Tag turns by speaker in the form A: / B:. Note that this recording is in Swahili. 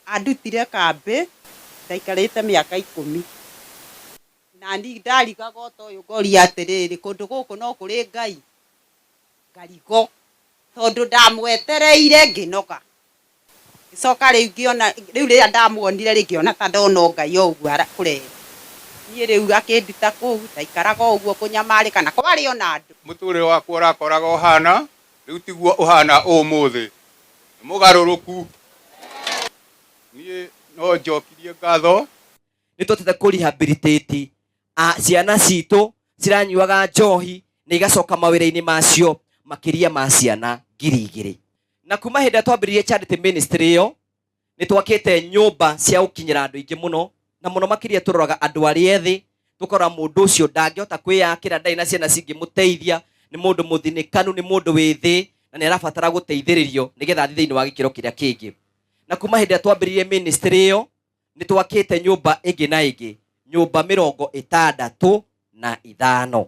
A: andutire kambi ndaikarite miaka 10 na ndi ndarigaga uyu ngoria atiriri kundu guku no kuri Ngai ngarigo tondu ndamwetereire nginoga gicoka riu ngiona riu ria ndamuonire ringiona ta ndona Ngai oguo kure nie riu akinduta kuu ndaikaraga oguo kunyamarika na kwari ona andu
B: muture wakwa urakoraga uhana riu tiguo uhana umuthi mugaruruku nie no njokirie ngatho
C: nitwatete ku rehabilitate ciana citu ciranyuaga njohi na igacoka mawira-ini macio makiria ma ciana 2,000 na kuma hindi twambiririe charity ministry yo nitwakite nyumba cia ukinyira andu ingi muno na muno makiria turoraga andu ari ethi tukora mundu ucio ndangihota kwiyakira ndai na ciana cingimuteithia ni mundu muthinikanu ni mundu withi na ni arabatara guteithiririo nigetha thiini wa gikiro kiria kingi na kuma hindi twambiririe ministry yo nitwakite nyumba ingi na ingi nyumba 65